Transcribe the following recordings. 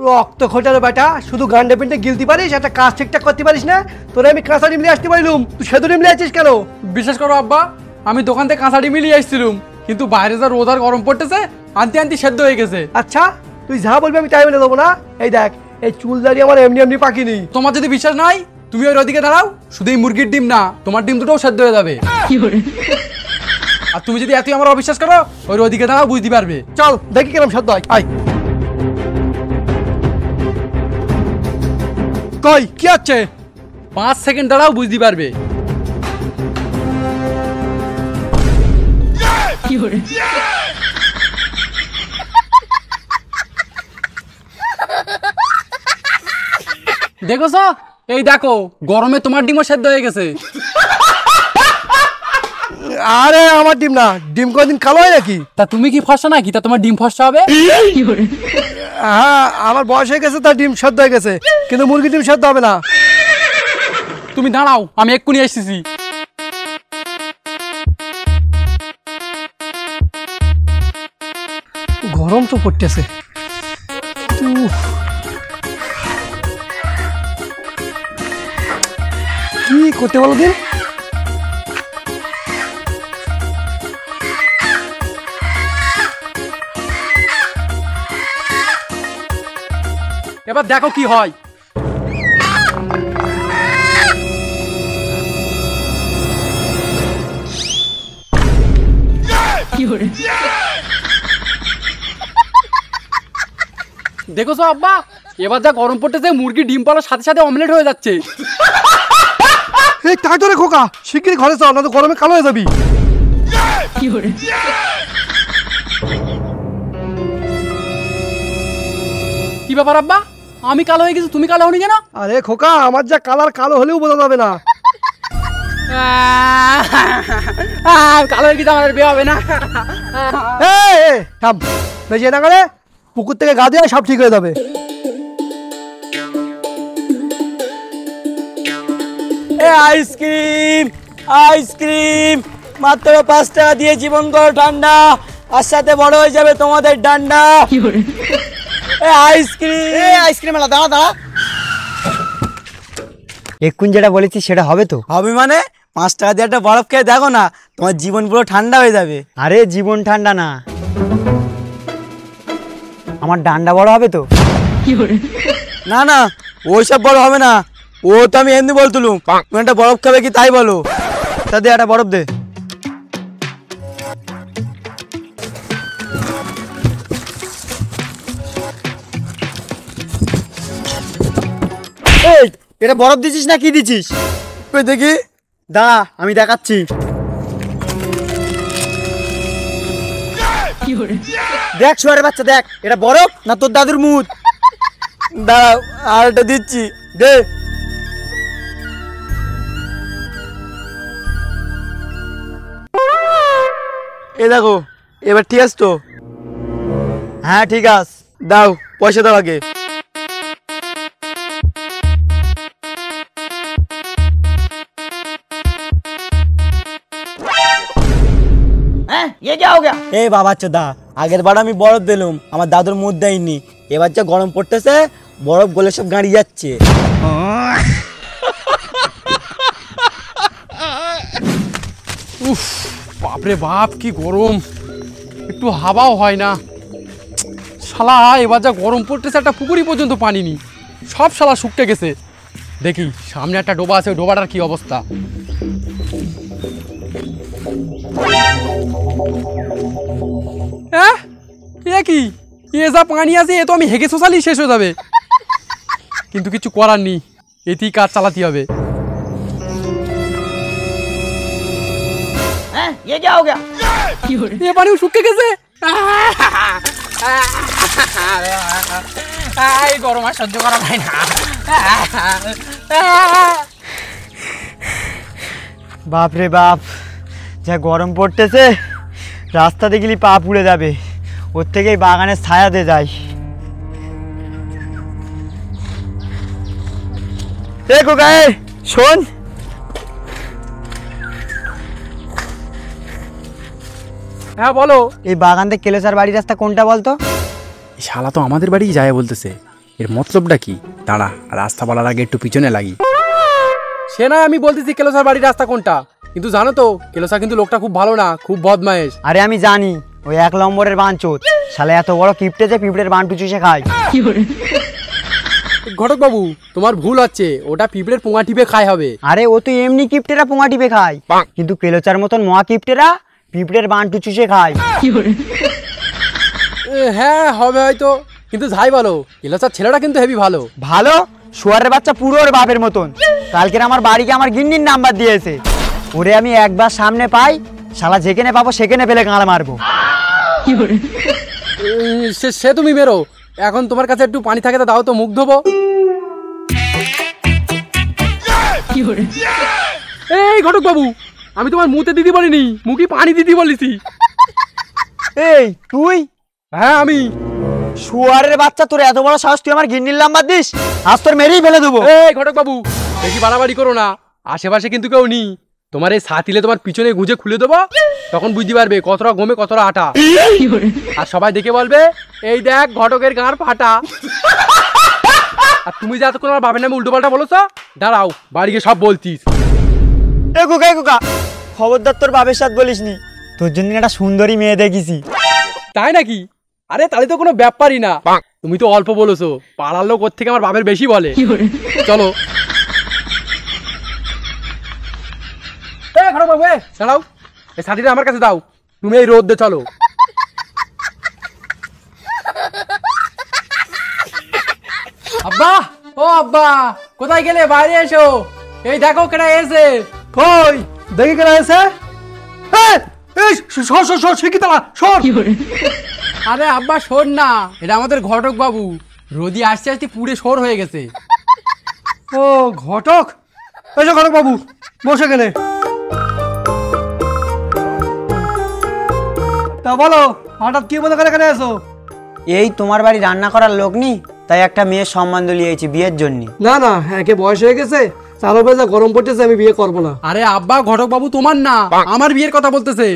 রক্ত খোঁটার বেটা, শুধু গান্ডে পিন্ডে গিলতে পারিস, একটা কাজ ঠিকঠাক করতে পারিস না। তোরে আমি কাঁচা ডিম নিয়ে আসতে পারিলুম, তুই সেতু ডিম নিয়ে আসছিস কেন? বিশ্বাস করো আব্বা, আমি দোকান থেকে কাঁচা ডিম নিয়ে আসছিলাম, কিন্তু বাইরে যা রোদ আর গরম পড়তেছে আনতে আনতে সেদ্ধ হয়ে গেছে। আচ্ছা, তুই যা বলবি আমি তাই মেনে দেবো না। এই দেখ, এই চুল দাঁড়িয়ে আমার এমনি এমনি পাকিনি। তোমার যদি বিশ্বাস নাই তুমি ওই ওদিকে দাঁড়াও, শুধু এই মুরগির ডিম না, তোমার ডিম দুটোও সেদ্ধ হয়ে যাবে। আর তুমি যদি এতই আমার অবিশ্বাস করো, ওই ওদিকে দাঁড়াও, বুঝতে পারবে। চল দেখি কেরম সেদ্ধ হয়। আয়, কই কি আছে? 5 সেকেন্ড দাঁড়াও, বুঝতে পারবে। দেখো, এই দেখো, গরমে তোমার ডিমও সেদ্ধ হয়ে গেছে। আরে আমার ডিম না, ডিম কোনদিন কালো হয় নাকি? তা তুমি কি ফর্সা নাকি? তা তোমার ডিম ফর্সা হবে? হ্যাঁ, আমার বয়স হয়ে গেছে, তার ডিম সেদ্ধ হয়ে গেছে, কিন্তু মুরগির ডিম সেদ্ধ হবে না। তুমি দাঁড়াও, আমি এক্ষুনি এসেছি। গরম তো পড়তেছে। কি করতে বলো দিন? এবার দেখো কি হয়। দেখো আব্বা, এবার যা গরম পড়তেছে, মুরগি ডিম পাড়ার সাথে সাথে অমলেট হয়ে যাচ্ছে। এই তাই তো রে খোকা, শিগগিরই ঘরে চল, না তো গরমে কালো হয়ে যাবি। কি ব্যাপার আব্বা, আমি কালো হয়ে গেছি, তুমি কালো হনি কেন? আরে খোকা, আমার যা কালার কালো হলেও বোঝা যাবে না। কালো হয়ে গেছি, আমাদের বিয়ে হবে না। থাম, বেশি না করে পুকুর থেকে গা দিয়ে সব ঠিক হয়ে যাবে। আইসক্রিম আইসক্রিম, মাত্র 5 টাকা দিয়ে জীবন করো ঠান্ডা, আর সাথে বড় হয়ে যাবে তোমাদের ডান্ডা। আইসক্রিম দাঁড়া দাঁড়া, এক্ষুন যেটা বলেছি সেটা হবে তো? হবে মানে 5 টাকা দিয়ে একটা বরফ খেয়ে দেখো না, তোমার জীবন পুরো ঠান্ডা হয়ে যাবে। আরে জীবন ঠান্ডা না, আমার ডান্ডা বড় হবে তো? না না, ওইসব বড় হবে না, ও তো আমি এমনি বলতুলুম। তুমি একটা বরফ খাবে কি তাই বলো। তা দে একটা বরফ দে। এই, এটা বরফ দিছিস না কি দিছিস? ওই দেখি, দাঁড়া আমি দেখাচ্ছি। দেখ শুয়ারের বাচ্চা, দেখ এটা বরফ না তোর দাদুর মুখ? দাঁড়াও আর একটা দিচ্ছি, দে। এ দেখো, এবার ঠিক আছে তো? হ্যাঁ ঠিক আছে। দাও, পয়সা দাও আগে। এই বাবা চোদা, আগের বার আমি বরফ দিলুম, আমার দাদুর মুখ দেয়নি। এবার যা গরম পড়তেছে, বরফ গলে সব গাড়ি যাচ্ছে। উফ, বাপরে বাপ কি গরম, একটু হাওয়াও হয় না। শালা এবার যা গরম পড়তেছে, একটা পুকুরি পর্যন্ত পানি নেই, সব শালা শুকিয়ে গেছে। দেখি সামনে একটা ডোবা আছে, ডোবাটার কি অবস্থা। হ্যাঁ, এ কি, এ যা পানি আছে, এ তো আমি হেগে শোষালি শেষ হয়ে যাবে, কিন্তু কিছু করার নেই, এতেই কাজ চালাতে হবে। এ পানিও শুকিয়ে গেছে। গরম আর সহ্য করা যায় না। বাপরে বাপ, যা গরম পড়তেছে, রাস্তাতে গেলে পা পুড়ে যাবে, ওর থেকেই বাগানের ছায়াতে যাই। দেখো গায়ে শোন, হ্যাঁ বলো। এই বাগান থেকে কেলেসার বাড়ির রাস্তা কোনটা বলতো? শালা তো আমাদের বাড়ি যায় বলতেছে, এর মতলবটা কি? দাঁড়া, রাস্তা বলার আগে একটু পিছনে লাগি। সে না আমি বলতেছি কেলোসার বাড়ির রাস্তা কোনটা, কিন্তু জানো তো কেলোসা কিন্তু লোকটা খুব ভালো না, খুব বদমায়েশ। আরে আমি জানি, ওই 1 নম্বরের বাঞ্চোত শালা এত বড় কিপটে যে পিঁপড়ের বান্টু চুষে খায়। ঘটক বাবু তোমার ভুল হচ্ছে, ওটা পিঁপড়ের পোঙা টিপে খায় হবে। আরে ও তো এমনি কিপটেরা পোঙা টিপে খায়, কিন্তু কেলোচার মতন মহা কিপটেরা পিঁপড়ের বান্টু চুষে খায়। হ্যাঁ হবে হয়তো, কিন্তু যাই বলো কেলোসার ছেলেটা কিন্তু হেভি ভালো। ভালো? শুয়ারের বাচ্চা পুরো ওর বাপের মতন। কালকের আমার বাড়িকে আমার গিন্নির নাম্বার দিয়েছে, ওরে আমি একবার সামনে পাই শালা যেখানে পাবো সেখানে পেলে গাঁড় মারবো। সে তুমি বেরো, এখন তোমার কাছে একটু পানি থাকে দাও তো, মুখ ধোবো। এই ঘটক বাবু, আমি তোমার মুখে দিদি বলিনি, মুখে পানি দিদি বলেছি। এই তুই? হ্যাঁ আমি। শুয়ারের বাচ্চা, তোর এত বড় সাহস, তুই আমার গিন্নির নাম্বার দিস? আজ তোর মেরেই ফেলে দেবো। এই ঘটক বাবু বেশি বাড়াবাড়ি করো না, আশেপাশে কিন্তু কেউ নেই। তোমার এই সাতিলে তোমার পিছনে গুঁজে খুলে দেবো, তখন বুঝতে পারবে কতটা গমে কতটা আটা। আর সবাই দেখে বলবে এই দেখ ঘটকের গাঁর ফাটা। আর তুমি যে এতক্ষণ আমার বাবার নামে উল্টো পাল্টা বলেছ, দাঁড়াও বাড়ি গিয়ে সব বলছিস। এ কোকা, এ কোকা, খবরদার তোর বাবার সাথে বলিসনি, তোর জন্য একটা সুন্দরী মেয়ে দেখেছি। তাই নাকি? আরে তাহলে তো কোনো ব্যাপারই না, তুমি তো অল্প বলেছো, পাড়ার লোক ওর থেকে আমার বাবার বেশি বলে। চলো বাবু, দাঁড়াও, এই ছাতিটা আমার কাছে দাও, তুমি এই রোদ দে চলো। আব্বা, ও আব্বা কোথায় গেলে? বাইরে এসো, এই দেখো কেনা এসে। কই দেখি কেন এসে? এই সর সর সর, শিখিতলা সর। আরে আব্বা শোন না, এটা আমাদের ঘটক বাবু, রোদি আসতে আসতে পুড়ে সর হয়ে গেছে। ও ঘটক, এসো ঘটক বাবু, বসে কেনে। তা বলো হঠাৎ কি বলে কেন এসো? এই তোমার বাড়ি রান্না করার লোক নেই, তাই একটা মেয়ের সম্বন্ধ লিয়েছি বিয়ের জন্য। না না, একে বয়স হয়ে গেছে, চালো বেজা গরম পড়তেছে, আমি বিয়ে করবো না। আরে আব্বা ঘটক বাবু তোমার না, আমার বিয়ের কথা বলতেছে।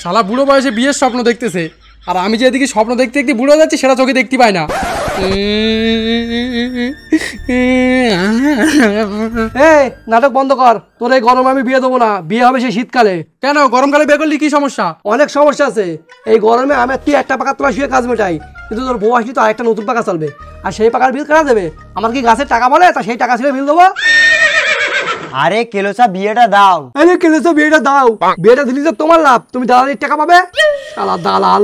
শালা বুড়ো বয়সে বিয়ের স্বপ্ন দেখতেছে, আর আমি যে এদিকে স্বপ্ন দেখতে দেখতে বুড়ো যাচ্ছি সেটা চোখে দেখতে পাই না। এই নাটক বন্ধ কর, তোর এই গরমে আমি বিয়ে দেবো না, বিয়ে হবে সেই শীতকালে। কেন গরমকালে বিয়ে করলে কি সমস্যা? অনেক সমস্যা আছে, এই গরমে আমি তুই একটা পাকা তোলা শুয়ে কাজ মেটাই, কিন্তু তোর বউ আসলে তো আরেকটা নতুন পাকা চলবে, আর সেই পাকার বিল কারা দেবে? আমার কি গাছের টাকা বলে তা সেই টাকা ছিল বিল দেবো? আরে কেলোসা বিয়েটা দাও। আরে কেলেছো বিয়েটা দাও, বিয়েটা দিলি তো তোমার লাভ, তুমি দালালির টাকা পাবে। শালা দালাল।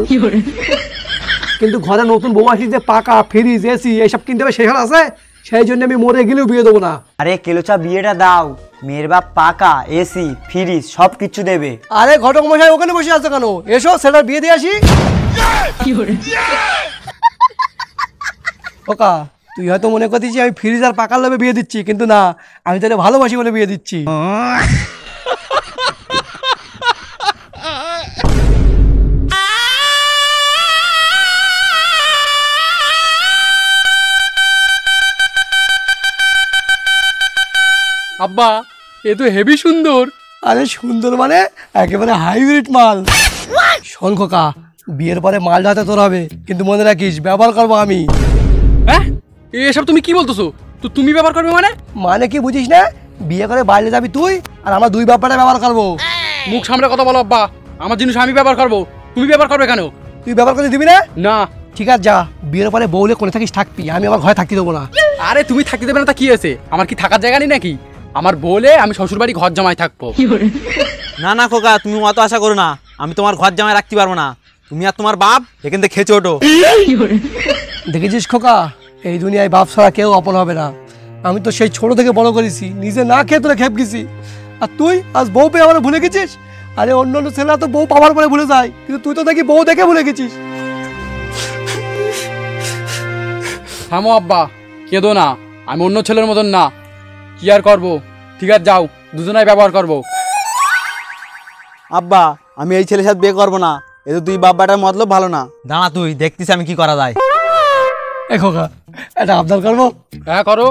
কিন্তু ঘরে নতুন বউ আসলে যে পাকা ফ্রিজ এসি এইসব কিনতে হবে সেখানে আছে, সেই জন্য আমি মরে গেলেও বিয়ে দেবো না। আরে কেলোসা বিয়েটা দাও, মেয়ের বাপ পাকা এসি ফ্রিজ সব কিছু দেবে। আরে ঘটক মশাই ওখানে বসে আছো কেন? এসো সেটার বিয়ে দিয়ে আসি। ওকা তুই হয়তো মনে করছিস আমি ফ্রিজ আর পাকার লোভে বিয়ে দিচ্ছি, কিন্তু না, আমি তাহলে ভালোবাসি বলে বিয়ে দিচ্ছি। আব্বা এ তো হেভি সুন্দর। আরে সুন্দর মানে একেবারে হাইব্রিড মাল। শোন খোকা, বিয়ের পরে মাল যাতে তোর হবে, কিন্তু মনে রাখিস ব্যবহার করবো আমি। হ্যাঁ এসব তুমি কি বলতেছো? তো তুমি ব্যবহার করবে মানে? মানে কি বুঝিস না? বিয়ে করে বাইরে যাবি তুই, আর আমরা দুই বাপ্পাটা ব্যবহার করবো। মুখ সামনে কথা বলো আব্বা, আমার জিনিস আমি ব্যবহার করবো, তুমি ব্যবহার করবে কেন? তুই ব্যবহার করে দিবি না? না। ঠিক আছে যা, বিয়ের পরে বউলে কোনে থাকিস থাকবি, আমি আমার ঘরে থাকতে দেবো না। আরে তুমি থাকতে দেবে না তা কি আছে? আমার কি থাকার জায়গা নেই নাকি? আমার বলে আমি শ্বশুর বাড়ি ঘর জামাই থাকবো। না না খোকা, তুমি অত আশা করো না, আমি তোমার ঘর জামাই রাখতে পারবো না। তুমি আর তোমার বাপ এখান থেকে খেচে ওঠো। দেখেছিস খোকা, এই দুনিয়ায় বাপ ছাড়া কেউ আপন হবে না। আমি তো সেই ছোট থেকে বড় করেছি, নিজে না খেয়ে তোরা খেপ গেছি, আর তুই আজ বউ পেয়ে আমার ভুলে গেছিস। আরে অন্য অন্য ছেলেরা তো বউ পাওয়ার পরে ভুলে যায়, কিন্তু তুই তো দেখি বউ দেখে ভুলে গেছিস। থামো আব্বা, কেঁদো না, আমি অন্য ছেলের মতন না। কি আর করবো, ঠিক আছে যাও, দুজনাই ব্যবহার করবো। আব্বা আমি এই ছেলের সাথে বিয়ে করবো না, এ তো তুই বাব্বাটার মতলব ভালো না। দাঁড়া তুই দেখতিস আমি কি করা যায়। এ খোকা, এটা আবদার করবো? হ্যাঁ করো।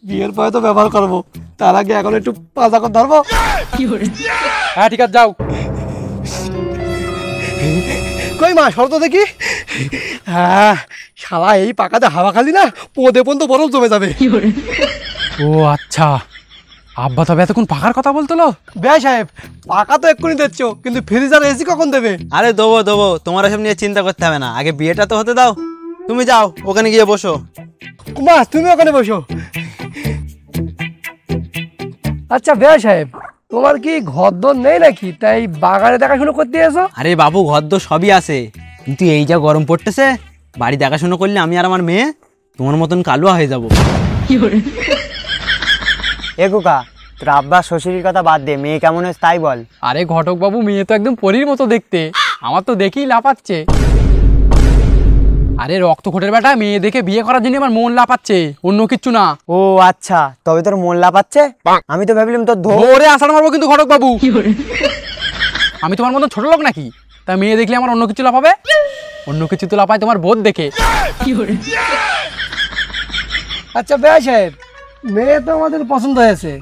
বিয়ের পরে তো ব্যবহার করবো, তার আগে এখন একটু পাজা করে ধরবো। হ্যাঁ ঠিক আছে যাও। কই মা সরো তো দেখি। হ্যাঁ শালা এই পাকাতে হাওয়া খালি না পোঁদে পর্যন্ত বরফ জমে যাবে। ও আচ্ছা, আব্বা তবে এতক্ষণ পাকার কথা বলতো। বেশ সাহেব, পাকা তো এক্ষুনি দিচ্ছ, কিন্তু ফ্রিজ আর এসি কখন দেবে? আরে দেবো দেবো, তোমার এসব নিয়ে চিন্তা করতে হবে না, আগে বিয়েটা তো হতে দাও। তুমি যাও ওখানে গিয়ে বসো। মা তুমি ওখানে বসো। আচ্ছা বেশ সাহেব, তোমার কি ঘরদোর নেই নাকি, তাই বাগানে দেখাশুনো করতে এসো? আরে বাবু, ঘর তো সবই আছে, কিন্তু এই যা গরম পড়তেছে, বাড়ি দেখাশোনা করলে আমি আর আমার মেয়ে তোমার মতন কালুয়া হয়ে যাবো। এ খোকা, তোর আব্বা শ্বশুরের কথা বাদ দে, মেয়ে কেমন হয়েছে তাই বল। আরে ঘটক বাবু, মেয়ে তো একদম পরীর মতো দেখতে, আমার তো দেখেই লাফাচ্ছে। আরে রক্তখোটের বেটা, মেয়ে দেখে বিয়ে করার জন্য আমার মন লাফাচ্ছে, অন্য কিচ্ছু না। ও আচ্ছা, তবে তোর মন লাফাচ্ছে? আমি তো ভাবলাম তোর ধরে আসার মারবো কিন্তু ঘটক বাবু। আমি তোমার মতন ছোট লোক নাকি, তা মেয়ে দেখলে আমার অন্য কিছু লাফাবে? অন্য কিছু তো লাফায় তোমার বোধ দেখে। আচ্ছা বেশ সাহেব, মেয়ে তো আমাদের পছন্দ হয়েছে,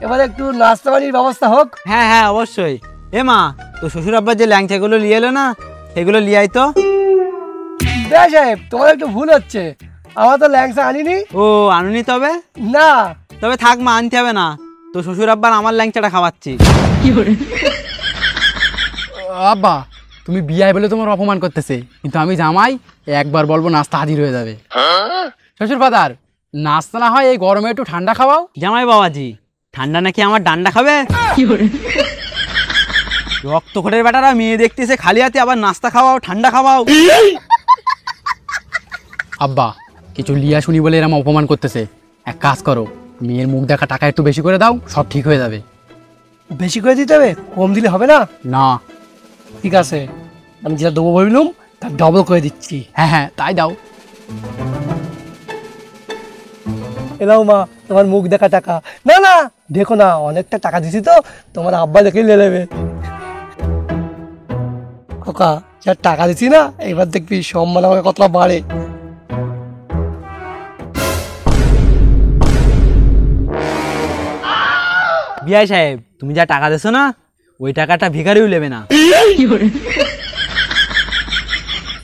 এবার একটু নাস্তা পানির ব্যবস্থা হোক। হ্যাঁ হ্যাঁ অবশ্যই। এ মা, তো শ্বশুর আব্বার যে ল্যাংচাগুলো নিয়ে এলো না, সেগুলো নিয়ে আয় তো। বেশ সাহেব, তোমার একটু ভুল হচ্ছে, আমার তো ল্যাংচা আনিনি। ও আনুনি? তবে না। তবে থাক মা, আনতে হবে না, তো শ্বশুর আব্বার আমার ল্যাংচাটা খাওয়াচ্ছি। আব্বা, তুমি বিয়ায় বলে তোমার অপমান করতেছে, কিন্তু আমি জামাই, একবার বলবো নাস্তা হাজির হয়ে যাবে। শ্বশুর ফাদার, নাস্তা না হয় এই গরমে একটু ঠান্ডা খাওয়াও। জামাই বাবাজি, ঠান্ডা নাকি আমার ডান্ডা খাবে? রক্তখোটের বেটারা মেয়ে দেখতেছে খালি হাতে, আবার নাস্তা খাওয়াও ঠান্ডা খাওয়াও। আব্বা, কিছু লিয়া শুনি বলে এরম অপমান করতেছে, এক কাজ করো, মেয়ের মুখ দেখা টাকা একটু বেশি করে দাও, সব ঠিক হয়ে যাবে। বেশি করে দিতে হবে? কম দিলে হবে না? না। ঠিক আছে, আমি যেটা দেবো বললাম তার ডবল করে দিচ্ছি। হ্যাঁ হ্যাঁ, তাই দাও। এলাও মা, তোমার মুখ দেখা টাকা। না না, দেখো না, অনেকটা টাকা দিছি তো, তোমার আব্বা দেখেই নিয়ে নেবে। খোকা, যা টাকা দিছি না, এবার দেখবি সম্মান আমাকে কতটা বাড়ে। বিয়াই সাহেব, তুমি যা টাকা দেছো না, ওই টাকাটা ভিখারিও নেবে না।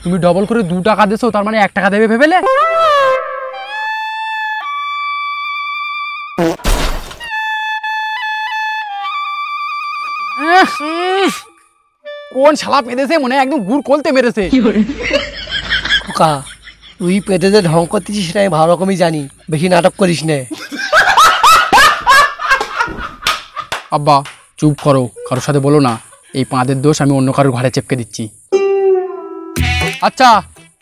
তুমি ডবল করে 2 টাকা দিছো, তার মানে 1 টাকা দেবে ভেবেলে? কোন শালা পেদেছে, মনে হয় একদম গুড় কলতে মেরেছে। খোকা, তুই পেটে যে ঢং করতেছিস সেটা আমি ভালো রকমই জানি, বেশি নাটক করিস নে। আব্বা চুপ করো, কারোর সাথে বলো না, এই পাঁদের দোষ আমি অন্য কারোর ঘরে চেপকে দিচ্ছি। আচ্ছা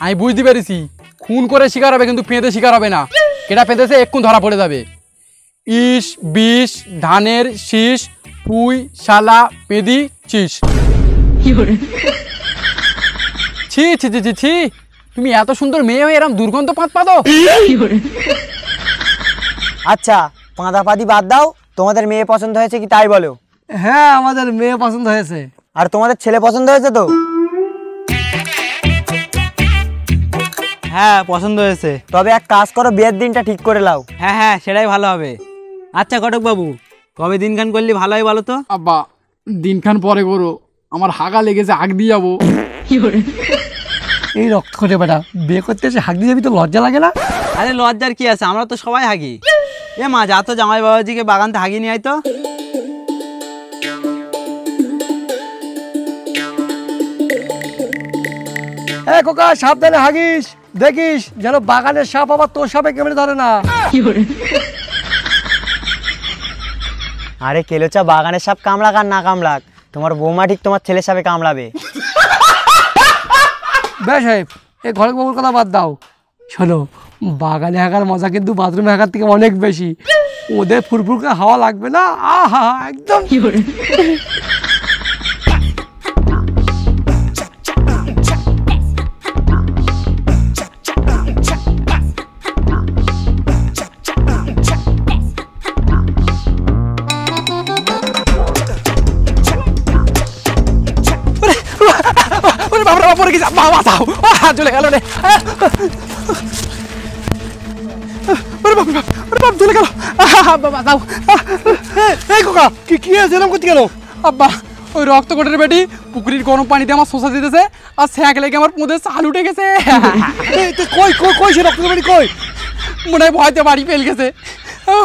আমি বুঝতে পেরেছি, খুন করে শিকার হবে কিন্তু পেঁদে শিকার হবে না। কেটা পেঁদেছে এক্ষুন ধরা পড়ে যাবে। ইস বিষ ধানের শীষ পুই শালা পেঁদি চিস। ছি ছি ছি ছি ছি, তুমি এত সুন্দর মেয়ে হয়ে এরম দুর্গন্ধ পাত পাদো। আচ্ছা পাঁদাপাদি বাদ দাও, তোমাদের মেয়ে পছন্দ হয়েছে কি তাই বলো। হ্যাঁ, আমাদের মেয়ে পছন্দ হয়েছে। আর তোমাদের ছেলে পছন্দ হয়েছে তো? হ্যাঁ পছন্দ হয়েছে। তবে এক কাজ করো, বিয়ের দিনটা ঠিক করে লাও। হ্যাঁ হ্যাঁ, সেটাই ভালো হবে। আচ্ছা ঘটক বাবু, কবে দিনখান করলে ভালো হয় বলো তো? আব্বা দিনখান পরে করো, আমার হাগা লেগেছে, হাগ দিয়ে যাবো। এই রক্ত করে বেটা, বিয়ে করতে এসে হাঁক দিয়ে যাবি, তো লজ্জা লাগে না? আরে লজ্জার কি আছে, আমরা তো সবাই হাগি। এ মা, যা তো জামাই বাবাজিকে বাগানতে হাগি নিয়ে আয় তো। হ্যাঁ খোকা, সাবধানে হাগিস, দেখিস যেন বাগানের সাপ আবার তোর সাপে কেমনে ধরে না। আরে কেলোচা, বাগানের সাপ কামড়াক আর না কামড়াক, তোমার বৌমা ঠিক তোমার ছেলের সাপে কামড়াবে। বেশ সাহেব, এই ঘরে বাবুর কথা বাদ দাও, শোনো, বাগানে হাঁকার মজা কিন্তু বাথরুমে হাঁকার থেকে অনেক বেশি। ওদের ফুরফুরকে হাওয়া লাগবে না, আহা একদম। পরে গেছে, বাবা তাও চলে গেল রে। চলে গেল, বাবা তাও। এই খোকা, কি কি আছে এরকম করতে গেল? আব্বা ওই রক্তকোটের বেটি পুকুরির গরম পানিতে আমার শোষা দিতেছে আর স্যাঁক লেগে আমার পোঁদে চাল উঠে গেছে। তুই কই কই কই সে রক্ত বাড়ি কই? মনে হয় ভয়তে বাড়ি ফেল গেছে।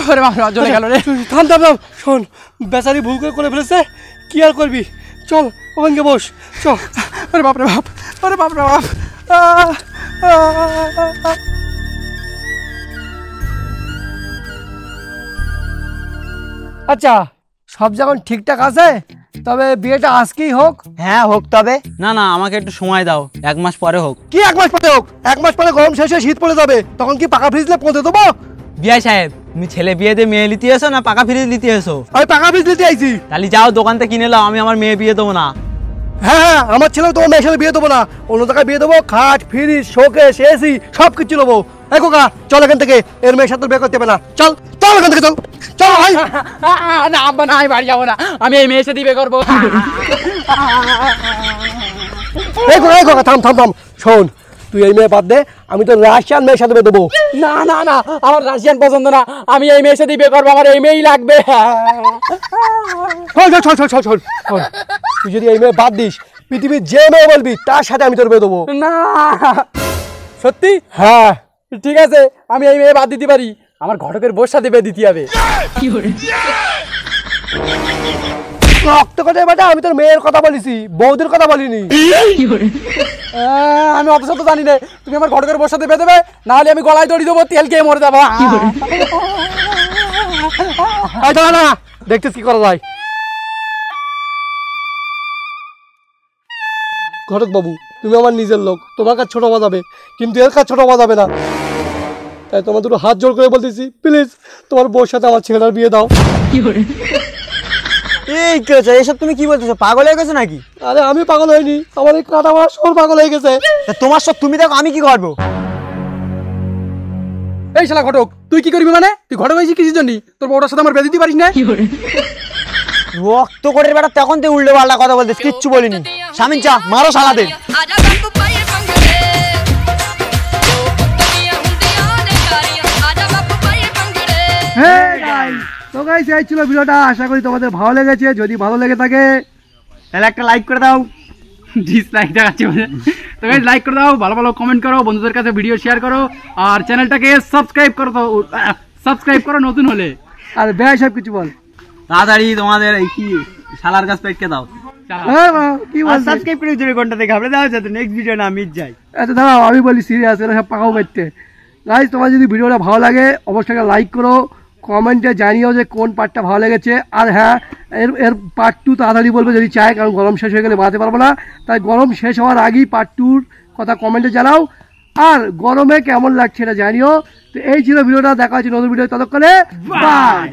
ওরে বাপ রে, জ্বলে গেল রে। থাম থাম থাম, শোন বেচারি ভুল করে ফেলেছে, কি আর করবি, চল ওখানকে বস চল। ওরে বাপ রে বাপ, ওরে বাপ রে বাপ। আচ্ছা সব যখন ঠিকঠাক আছে তবে বিয়েটা আজকেই হোক। হ্যাঁ হোক তবে। না না, আমাকে একটু সময় দাও, 1 মাস পরে হোক। কি 1 মাস পরে হোক? 1 মাস পরে গরম শেষ হয়ে শীত পড়ে যাবে, তখন কি পাকা ফ্রিজলে পৌঁছে দেবো? বিয়াই সাহেব, তুমি ছেলে বিয়ে দিয়ে মেয়ে নিতে এসো না পাকা ফ্রিজ নিতে এসো? আমি পাকা ফ্রিজ নিতে আইছি। তাহলে যাও দোকান থেকে কিনে নাও, আমি আমার মেয়ে বিয়ে দেবো না। হ্যাঁ হ্যাঁ, আমার ছেলে তোমার মেয়ের সাথে বিয়ে দেবো না, অন্য জায়গায় বিয়ে দেবো, খাট ফ্রিজ শোকেস এসি সব কিছু নেবো। এই কোকা চল এখান থেকে, এর মেয়ের সাথে বিয়ে করতে হবে না, চল চল এখান থেকে চল চল ভাই। না আব্বা না, আমি বাড়ি যাবো না, আমি এই মেয়ের সাথে বিয়ে করবো। এই কোকা থাম থাম থাম, শোন তুই এই মেয়ে বাদ দে, আমি তো রাশিয়ান মেয়ের সাথে বিয়ে দেবো। না না না, আমার রাশিয়ান পছন্দ না, আমি এই মেয়ের সাথে বিয়ে করবো, আমার এই মেয়েই লাগবে। শোন শোন শোন শোন শোন শোন, তুই যদি এই মেয়ে বাদ দিস, পৃথিবীর যে মেয়ে বলবি তার সাথে আমি তোর বিয়ে দেবো। না সত্যি? হ্যাঁ ঠিক আছে, আমি এই মেয়ে বাদ দিতে পারি, আমার ঘটকের বোর সাথে বিয়ে দিতে হবে। রক্ত কথা বেটা, আমি তোর মেয়ের কথা বলিছি, বৌদির কথা বলিনি। আমি অত শত জানি না, তুমি আমার ঘটকের বোর সাথে বিয়ে দেবে, নাহলে আমি গলায় দড়ি দেবো, তেল খেয়ে মরে যাবো। এই দাঁড়া না, দেখতেছ কি করা যায়। ঘটক বাবু, তুমি আমার নিজের লোক, তোমার কাছে ছোট বাজাবে, কিন্তু এর কাছে ছোট বাজাবে না, তাই তোমার দুটো হাত জোড় করে বলতেছি, প্লিজ তোমার বউর সাথে আমার ছেলেটার বিয়ে দাও। এই কি হচ্ছে এসব? তুমি কি বলতেছো? পাগল হয়ে গেছো নাকি? আরে আমি পাগল হইনি, আমার এই কাটা মারা শোর পাগল হয়ে গেছে। তা তোমার সব তুমি দেখো, আমি কি করবো? এই শালা ঘটক, তুই কি করবি মানে? তুই ঘটক হয়েছিস কিসের জন্য? তোর বউটার সাথে আমার বিয়ে দিতে পারিস না? রক্ত করে বেটা, তখন তুই উল্টো পাল্টা কথা বলতিস, কিচ্ছু বলিনি। স্বামীন চা মারো শালাদের। आजा बापू पाए पंगड़े ओ दुनिया हुंदिया ने यारियां आजा बापू पाए पंगड़े। তো গাইস এই ছিল ভিডিওটা, আশা করি তোমাদের ভালো লেগেছে। যদি ভালো লেগে থাকে তাহলে একটা লাইক করে দাও। ডিসলাইক দেখাচ্ছি মানে। তো গাইস লাইক করে দাও, ভালো ভালো কমেন্ট করো, বন্ধুদের কাছে ভিডিও শেয়ার করো, আর চ্যানেলটাকে সাবস্ক্রাইব করো, সাবস্ক্রাইব করো নতুন হলে। আর ব্যয় সব কিছু বল। তাড়াতাড়ি তোমাদের এই কি শালার কাছ পেটকে দাও। হ্যাঁ কি আর বলছিস? সাবস্ক্রাইব করে জুড়ে ঘন্টা থেকে আমরা দাও যাতে নেক্সট ভিডিও না মিস যায়। আচ্ছা দাঁড়াও, আমি বলি সিরিয়াস, এরা সব পাকাও করতে। গাইস তোমার যদি ভিডিওটা ভালো লাগে অবশ্যই লাইক করো, কমেন্টে জানিও যে কোন পার্টটা ভালো লেগেছে। আর হ্যাঁ, এর পার্ট 2 তাড়াতাড়ি বলবে যদি চায়, কারণ গরম শেষ হয়ে গেলে বানাতে পারবো না, তাই গরম শেষ হওয়ার আগেই পার্ট 2 কথা কমেন্টে জানাও। আর গরমে কেমন লাগছে এটা জানিও। তো এই ছিল ভিডিওটা, দেখা হচ্ছে নতুন ভিডিও, ততক্ষণে বাই।